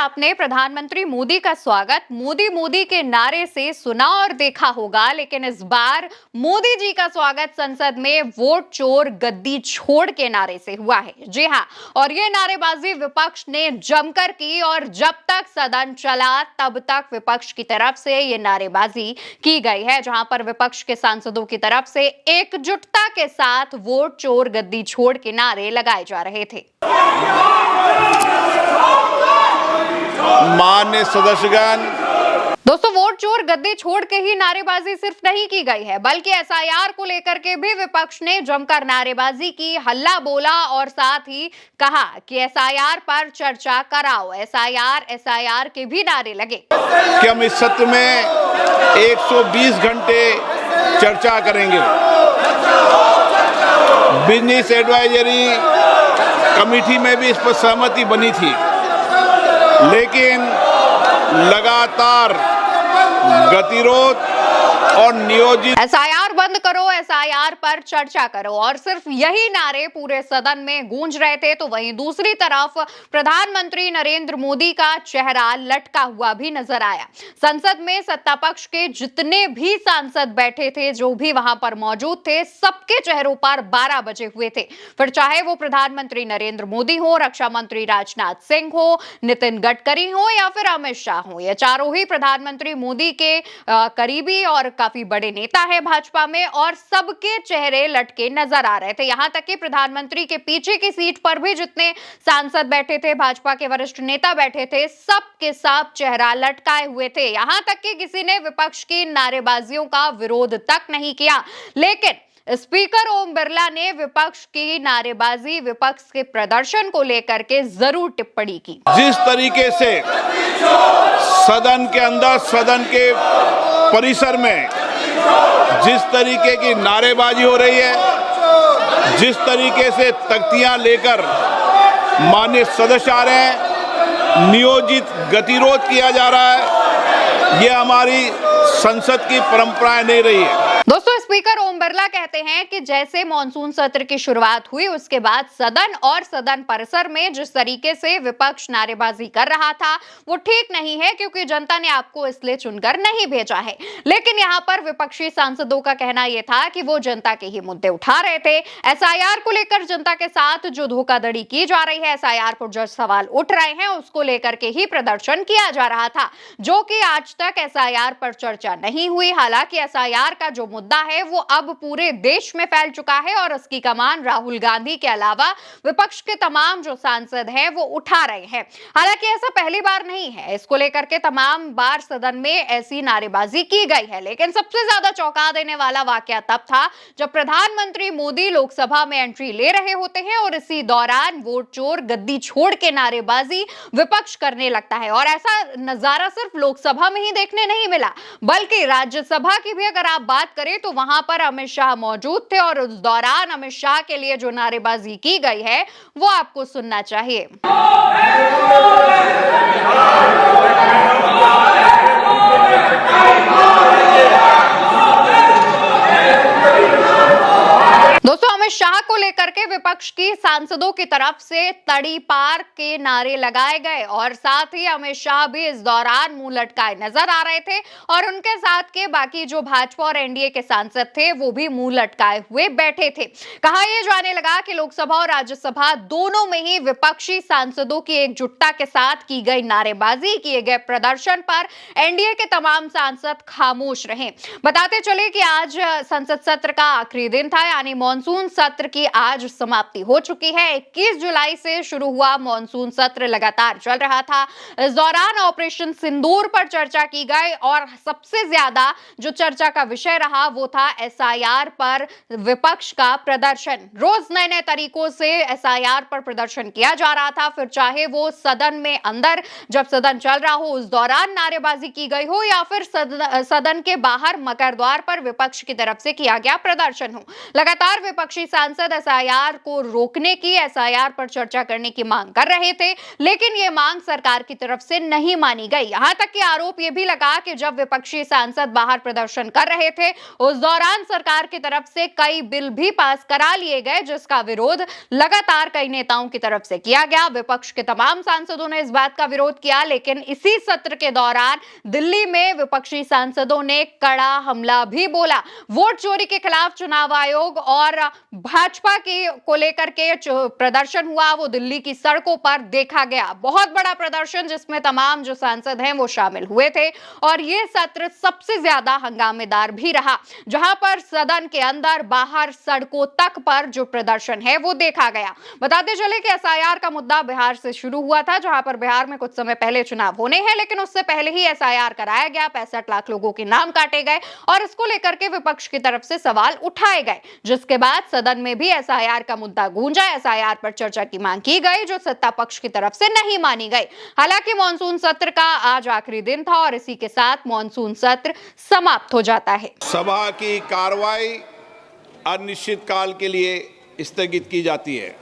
आपने प्रधानमंत्री मोदी का स्वागत मोदी मोदी के नारे से सुना और देखा होगा, लेकिन इस बार मोदी जी का स्वागत संसद में वोट चोर गद्दी छोड़ के नारे से हुआ है। जी हां, और ये नारेबाजी विपक्ष ने जमकर की और जब तक सदन चला तब तक विपक्ष की तरफ से ये नारेबाजी की गई है, जहां पर विपक्ष के सांसदों की तरफ से एकजुटता के साथ वोट चोर गद्दी छोड़ के नारे लगाए जा रहे थे। माननीय सदस्यगण, दोस्तों, वोट चोर गद्दी छोड़ के ही नारेबाजी सिर्फ नहीं की गई है, बल्कि एसआईआर को लेकर के भी विपक्ष ने जमकर नारेबाजी की, हल्ला बोला और साथ ही कहा कि एसआईआर पर चर्चा कराओ। एसआईआर के भी नारे लगे कि हम इस सत्र में 120 घंटे चर्चा करेंगे। बिजनेस एडवाइजरी कमेटी में भी इस पर सहमति बनी थी, लेकिन लगातार गतिरोध और नियोजित एसआईआर बंद करो, एसआईआर पर चर्चा करो, और सिर्फ यही नारे पूरे सदन में गूंज रहे थे। तो वहीं दूसरी तरफ प्रधानमंत्री नरेंद्र मोदी का चेहरा लटका हुआ भी नजर आया। संसद में सत्ता पक्ष के जितने भी सांसद बैठे थे, जो भी वहां पर मौजूद थे, सबके चेहरों पर 12 बजे हुए थे। फिर चाहे वो प्रधानमंत्री नरेंद्र मोदी हो, रक्षा मंत्री राजनाथ सिंह हो, नितिन गडकरी हो या फिर अमित शाह हो, ये चारों ही प्रधानमंत्री मोदी के करीबी और काफी बड़े नेता है भाजपा में, और सबके चेहरे लटके नजर आ रहे थे। यहां तक कि प्रधानमंत्री के पीछे की सीट पर भी जितने सांसद बैठे थे, भाजपा के वरिष्ठ नेता बैठे थे, सबके सब चेहरा लटकाए हुए थे। यहां तक कि किसी ने विपक्ष की नारेबाजियों का विरोध तक नहीं किया, लेकिन स्पीकर ओम बिरला ने विपक्ष की नारेबाजी, विपक्ष के प्रदर्शन को लेकर के जरूर टिप्पणी की। जिस तरीके से सदन के अंदर, सदन के परिसर में जिस तरीके की नारेबाजी हो रही है, जिस तरीके से तख्तियां लेकर माननीय सदस्य आ रहे हैं, नियोजित गतिरोध किया जा रहा है, यह हमारी संसद की परंपराएं नहीं रही है। दोस्तों, स्पीकर ओम बिरला कहते हैं कि जैसे मॉनसून सत्र की शुरुआत हुई, उसके बाद सदन और सदन परिसर में जिस तरीके से विपक्ष नारेबाजी कर रहा था, वो ठीक नहीं है, क्योंकि जनता ने आपको इसलिए चुनकर नहीं भेजा है। लेकिन यहाँ पर विपक्षी सांसदों का कहना यह था कि वो जनता के ही मुद्दे उठा रहे थे। एसआईआर को लेकर जनता के साथ जो धोखाधड़ी की जा रही है, एसआईआर पर जो सवाल उठ रहे हैं, उसको लेकर के ही प्रदर्शन किया जा रहा था, जो कि आज तक एसआईआर पर चर्चा नहीं हुई। हालांकि एसआईआर का जो मुद्दा है वो अब पूरे देश में फैल चुका है और उसकी कमान राहुल गांधी के अलावा विपक्ष के तमाम जो सांसद हैं वो उठा रहे हैं। हालांकि ऐसा पहली बार नहीं है, इसको लेकर के तमाम बार सदन में ऐसी नारेबाजी की गई है। लेकिन सबसे ज्यादा चौंका देने वाला वाकया तब था जब प्रधानमंत्री मोदी लोकसभा में एंट्री ले रहे होते हैं और इसी दौरान वोट चोर गद्दी छोड़ के नारेबाजी विपक्ष करने लगता है। और ऐसा नजारा सिर्फ लोकसभा में ही देखने नहीं मिला, बल्कि राज्यसभा की भी अगर आप बात करें तो वहां पर अमित शाह मौजूद थे, और उस दौरान अमित शाह के लिए जो नारेबाजी की गई है वो आपको सुनना चाहिए। दोस्तों, अमित शाह को लेकर के विपक्ष की सांसदों की तरफ से तड़ी पार के नारे लगाए गए, और साथ ही अमित शाह भी इस दौरान मुंह लटकाए नजर आ रहे थे, और उनके साथ के बाकी जो भाजपा और एनडीए के सांसद थे वो भी मुंह लटकाए हुए बैठे थे। कहा यह जाने लगा कि लोकसभा और राज्यसभा दोनों में ही विपक्षी सांसदों की एकजुटता के साथ की गई नारेबाजी, किए गए प्रदर्शन पर एनडीए के तमाम सांसद खामोश रहे। बताते चले कि आज संसद सत्र का आखिरी दिन था, यानी मॉनसून सत्र की आज समाप्ति हो चुकी है। 21 जुलाई से शुरू हुआ मॉनसून सत्र लगातार चल रहा था। इस दौरान ऑपरेशन सिंदूर पर चर्चा की गई, और सबसे ज्यादा जो चर्चा का विषय रहा वो था एसआईआर पर विपक्ष का प्रदर्शन। रोज नए नए तरीकों से एसआईआर पर प्रदर्शन किया जा रहा था, फिर चाहे वो सदन में अंदर जब सदन चल रहा हो उस दौरान नारेबाजी की गई हो, या फिर सदन के बाहर मकर द्वार पर विपक्ष की तरफ से किया गया प्रदर्शन हो। लगातार विपक्षी सांसद एसआईआर को रोकने की, एसआईआर पर चर्चा करने की मांग कर रहे थे, लेकिन ये मांग सरकार की तरफ से नहीं मानी गई। यहां तक कि आरोप ये भी लगा कि जब विपक्षी सांसद बाहर प्रदर्शन कर रहे थे, उस दौरान सरकार की तरफ से कई बिल भी पास करा लिए गए, जिसका विरोध लगातार कई नेताओं की तरफ से किया गया। विपक्ष के तमाम सांसदों ने इस बात का विरोध किया, लेकिन इसी सत्र के दौरान दिल्ली में विपक्षी सांसदों ने कड़ा हमला भी बोला। वोट चोरी के खिलाफ चुनाव आयोग और भाजपा को लेकर के प्रदर्शन हुआ, वो दिल्ली की सड़कों पर देखा गया। बहुत बड़ा प्रदर्शन जिसमें तमाम जो सांसद हैं वो शामिल हुए थे, और ये सत्र सबसे ज्यादा हंगामेदार भी रहा, जहां पर सदन के अंदर, बाहर, सड़कों तक पर जो प्रदर्शन है वो देखा गया। बताते चले कि एसआईआर का मुद्दा बिहार से शुरू हुआ था, जहां पर बिहार में कुछ समय पहले चुनाव होने हैं, लेकिन उससे पहले ही एसआईआर कराया गया। 65 लाख लोगों के नाम काटे गए और इसको लेकर के विपक्ष की तरफ से सवाल उठाए गए, जिसके बाद सदन में भी एसआईआर का मुद्दा गूंजा। एसआईआर पर चर्चा की मांग की गई, जो सत्ता पक्ष की तरफ से नहीं मानी गई। हालांकि मॉनसून सत्र का आज आखिरी दिन था और इसी के साथ मॉनसून सत्र समाप्त हो जाता है। सभा की कार्रवाई अनिश्चित काल के लिए स्थगित की जाती है।